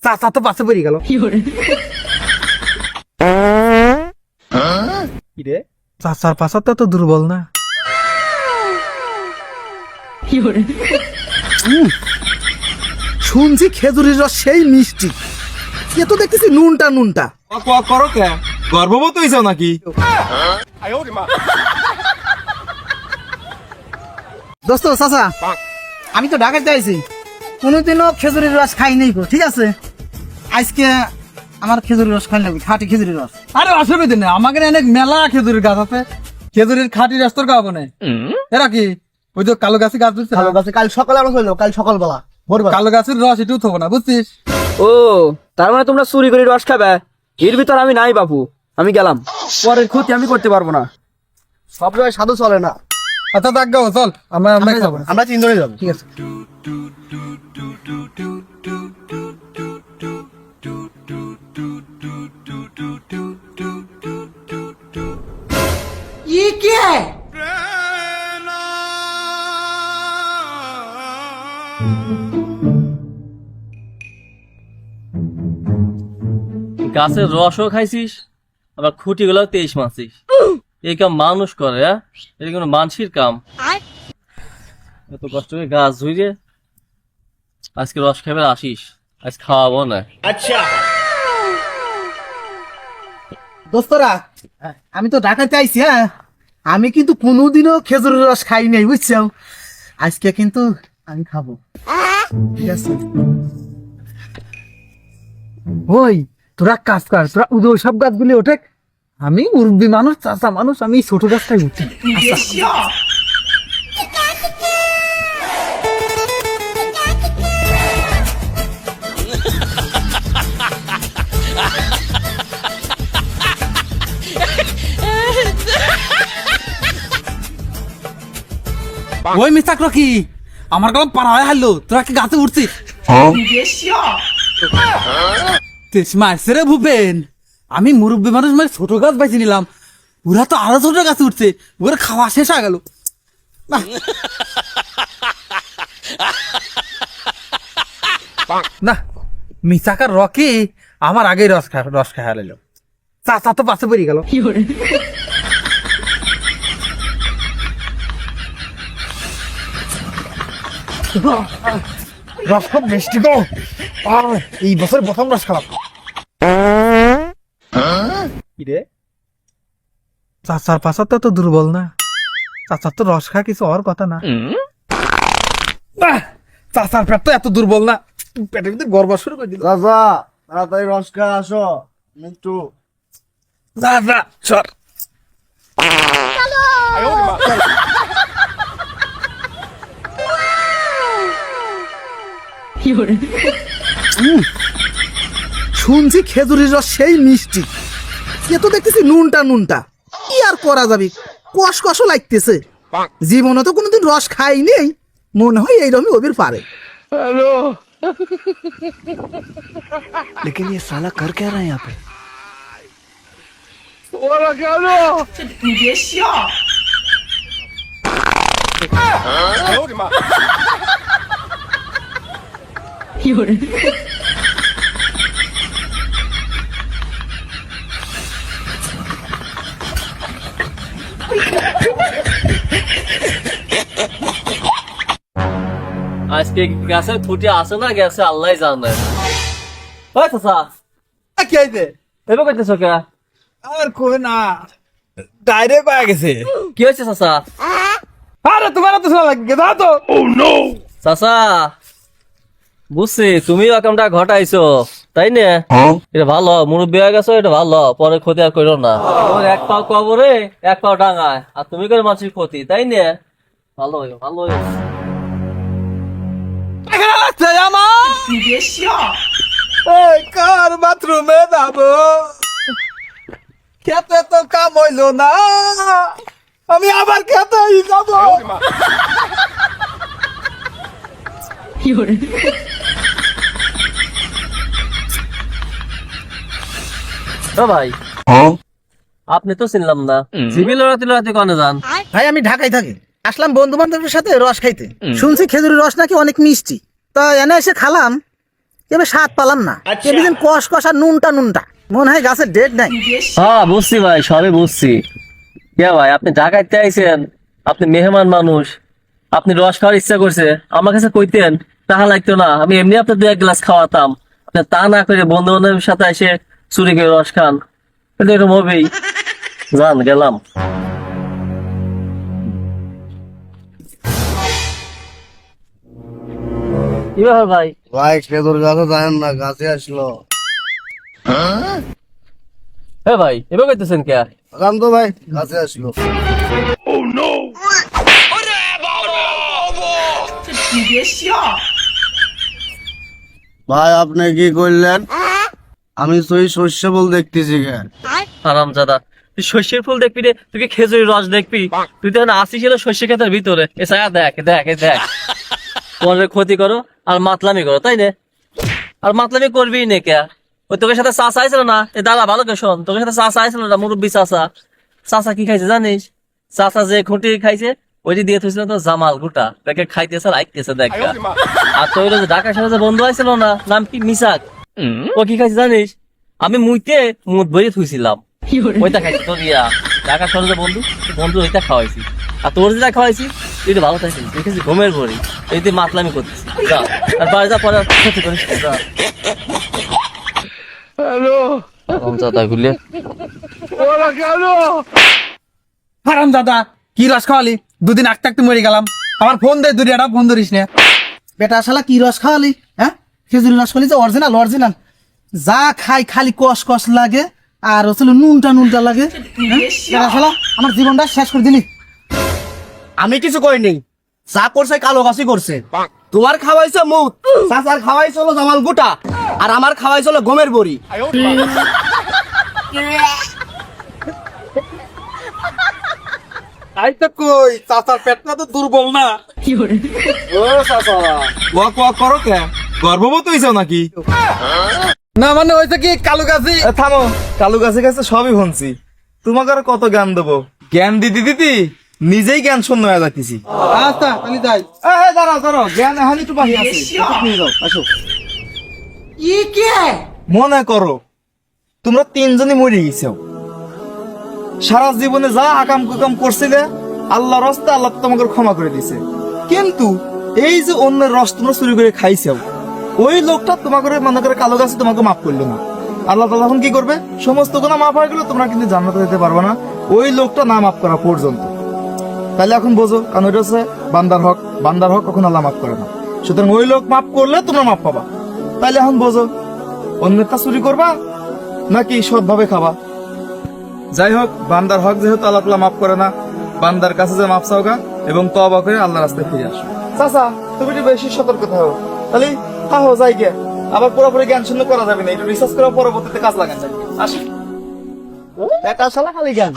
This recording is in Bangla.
চাচা তো পাশে পড়ে গেল। কিরে চাচার পাশাতে তো দুর্বল না। শুনছি খেজুরের রস সেই মিষ্টি, এ তো দেখতেছি নুনটা নুনটা। করো কে গর্ভবতী হইছো নাকি? দোস্ত চাচা, আমি তো ঢাকাতে আইছি, কোনোদিনও খেজুরের রস খাই নাই গো, ঠিক আছে? আজকে আমার খেজুরের রস খাই লাগবে, খাঁটি খেজুরের রস। আরে অসুবিধা নেই, আমাকে অনেক মেলা খেজুরের গাছ আছে, খেজুরের খাঁটি রস তোর খাওয়াবো না। এরা কি ওই তো কালো গাছের গাছ বুঝছিস? ভালো আছে, কাল সকালে আমরা হইলো, কাল সকালবেলা ভোরবেলা। কালো গাছের রস একটু থবো না, বুঝছিস? ও তার মানে তোমরা চুরি করে রস খাবে? এর ভিতর আমি নাই বাপু, আমি গেলাম, পরের ক্ষতি আমি করতে পারবো না। সব জায়গায় সাধু চলে না। আচ্ছা দেখ গো, চল আমরা খাবো না। আমরা তিনজনে যাবো, ঠিক আছে? ये क्या है? গাছের রসও খাইছিস, আবার খুঁটি গুলো 23 মাসিস। এই কাম মানুষ করে? এটা কোনো মানসির কাম? এত কষ্ট করে গাছ ধুইরে আজকে রস খাবে আসিস, আজ খাওয়াবো না। দোস্তরা, আমি তো ঢাকাতে আইছি, হ্যাঁ, আমি কিন্তু কোনোদিনও খেজুরের রস খাই নাই, বুঝছো? আজকে কিন্তু আমি খাবো, ঠিক আছে? ওই তোরা কাজ কর, তোরা ওই সব গাছগুলি ওঠে, আমি মুরব্বী মানুষ, চাচা মানুষ, আমি ছোট গাছটাই উঠি। আচ্ছা। ওই মিস্টার কি আমার গেলাম পাড়া হয়ে হারলো, তোরা কি গাছে উঠছিস? মারছে রে ভূপেন, আমি মুরব্বী মানুষ মানে ছোট গাছ বাইছে নিলাম, ওরা তো আরো ছোট গাছে উঠছে, ওরা খাওয়া শেষ হয়ে গেল। না, মিসাকার রকি আমার আগেই রস খাই হারাইলো, চাচা তো পাশে পড়ে গেল। রস খুব মিষ্টি গো, এই বছর প্রথম রস খারাপ। কিরে চাচার পাশাতে তো দুর্বল না, চাচার তো রস খা কিছু হওয়ার কথা না। চাচার পেট তো এত দুর্বল না, পেটের ভিতরে গর্ব শুরু করে দিল। চাচা তাড়াতাড়ি রস খায় আসো, একটু যা যা সর। শুনছি খেজুরের রস সেই মিষ্টি, এ তো দেখতেছি নুনটা নুনটা। কি আর করা যাবে, কষ কষ লাগতেছে। জীবনে তো কোনোদিন রস খাইনি, মনে হয় এইরকমই ওদের পারে। लेकिन ये साला कर क्या रहा है यहाँ पे? আজকে গাছের খুঁটি আছে না গেছে আল্লাহ জানে। ওই চাচা কি হয়েছে? এবার কইতেছ কে? আর কই না, ডাইরেক্ট হয়ে গেছে। কি হয়েছে চাচা? আরে তোমার তো শোনা লাগে, দাও তো। চাচা বুঝছি তুমিও একামটা ঘটাইছো, তাই না? এটা ভালো, মুরব্বী হয়ে গেছো, এটা ভালো, পরে ক্ষতি আর করো না। ওর এক পাও কবরে এক পাও ডাঙায়, আর তুমি করে মানুষের ক্ষতি, তাই না? ভালো হইো, ভালো হইো। এখানে লাগছে আমার, এই কার বাথরুমে যাবো, খেতে তো কাম হইলো না, আমি আবার খেতেই যাবো। ও ভাই, আপনি তো চিনলাম না, সিভিল লড়াতে লড়াতে কনে যান? ভাই আমি ঢাকায় থাকি, আসলাম বন্ধু বান্ধবের সাথে রস খাইতে। শুনছি খেজুরের রস নাকি অনেক মিষ্টি, তা এনে এসে খালাম। এবার স্বাদ পালাম না এবার যেন কষ কষ আর নুনটা নুনটা মনে হয় গাছের ডেট নাই। হ্যাঁ বুঝছি ভাই, সবই বুঝছি। কে ভাই, আপনি ঢাকাইতে আইছেন, আপনি মেহমান মানুষ, আপনি রস খাওয়ার ইচ্ছা করছে, আমার কাছে কইতেন, তাহা লাগতো না, আমি এমনি আপনার 2-1 গ্লাস খাওয়াতাম। আপনি তা না করে বন্ধু বান্ধবের সাথে এসে চুরি করে রস খান, এটা এরকম হবেই। যান, গেলাম। কি ব্যাপার ভাই? ভাই খেজুর গাছে যায় না, গাছে আসলো। হ্যাঁ ভাই, এবার কইতেছেন কে? রাম তো ভাই গাছে আসলো। ভাই আপনি কি করলেন? আমি সই শস্য বল দেখতেছি কে? হারামজাদা, তুই শস্যের ফুল দেখবি রে, তুই কি খেজুরের রস দেখবি? তুই তো আসিস ছিল শস্য ক্ষেতের ভিতরে, এসা দেখ দেখ দেখ, পরে ক্ষতি করো আর মাতলামি করো, তাই না? আর মাতলামি করবি নে কে? ওই তোকে সাথে চাষা আইছিল না, এ দাদা ভালো কে শোন, তোকে সাথে চাষা আইছিল না, মুরব্বী চাষা। চাষা কি খাইছে জানিস? চাষা যে খুঁটি খাইছে ওইটি দিয়ে থইছিল তো জামাল গুটা, দেখে খাইতেছে আর আইতেছে দেখ। আর তোর ওই যে ঢাকার সাথে যে বন্ধু আইছিল না, নাম কি মিসাক, ও কি খাইছে জানিস? আমি মুইতে মুখ ভরিয়ে থুইছিলাম, ওইটা খাইছি তোর ইয়া ঢাকার শহরে যে বন্ধু, বন্ধু ওইটা খাওয়াইছি। আর তোর যেটা খাওয়াইছি তুই তো ভালো থাকছিস, দেখেছি ঘুমের ভরি, এই তুই মাতলামি করতেছিস। যা, আর বাড়ি যা, পরে আর ক্ষতি করিস না, যা। গুলে হারাম দাদা, কি রস খাওয়ালি? 2 দিন আঁকতে আঁকতে মরে গেলাম। আমার ফোন দে, দুরিয়াটা ফোন ধরিস না। বেটা শালা কি রস খাওয়ালি? হ্যাঁ, খেজুরি রস খালি যে অরিজিনাল অরিজিনাল, যা খাই খালি কষ কষ লাগে আর হচ্ছিল নুনটা নুনটা লাগে। বেটা শালা আমার জীবনটা শেষ করে দিলি। আমি কিছু করিনি, যা করছে কালো গাছি করছে। তোমার খাওয়াইছে মুখ, চাচার খাওয়াইছে হলো জামাল গুটা, আর আমার খাওয়াইছে হলো গমের বড়ি। তাই তো কই, চাচার পেটটা তো দুর্বল না। ও চাচা ওয়াক ওয়াক করো কে? গর্ভবতী হইছো নাকি? না মানে হয়েছে কি, কালু গাছি। থামো, কালু গাছে গাছে সবই শুনছি, তোমাকে আর কত জ্ঞান দেবো? জ্ঞান দিদি দিদি নিজেই জ্ঞান শূন্য হয়ে যাইতেছি। আচ্ছা আমি যাই। দাঁড়াও দাঁড়াও, জ্ঞান এখানে একটু বাকি আছে, একটু নিয়ে যাও, আসো। মনে করো তোমরা 3 জনই মরে গেছো, সারা জীবনে যা আকাম কুকাম করছিলে আল্লাহ রস্তে আল্লাহ তোমাকে ক্ষমা করে দিছে, কিন্তু এই যে অন্যের রস তোমরা চুরি করে খাইছো, ওই লোকটা তোমাকে মনে করে কালো গাছে তোমাকে মাফ করলো না। আল্লাহ তাআলা এখন কি করবে? সমস্ত গুনাহ মাফ হয়ে গেল, তোমরা কিন্তু জান্নাতে যেতে পারবে না ওই লোকটা না মাফ করা পর্যন্ত। তাহলে এখন বোঝো, কারণ ওইটা হচ্ছে বান্দার হক, বান্দার হক কখন আল্লাহ মাফ করে না। সুতরাং ওই লোক মাফ করলে তোমরা মাফ পাবা। তাহলে এখন বোঝো, অন্যেরটা চুরি করবা নাকি সৎভাবে খাবা? যাই হোক, বান্দার হক যেহেতু আল্লাহ তাআলা মাফ করে না, বান্দার কাছে যে মাফ চাওগা এবং তওবা করে আল্লাহর রাস্তায় ফিরে আসো। চাচা তুমি একটু বেশি সতর্ক থাকো, তাহলে হো যাই গে, আবার পুরোপুরি জ্ঞান শূন্য করা যাবে না, একটু রিসার্চ করে পরবর্তীতে কাজ লাগান যাবে। আসি, এটা শালা খালি জ্ঞান।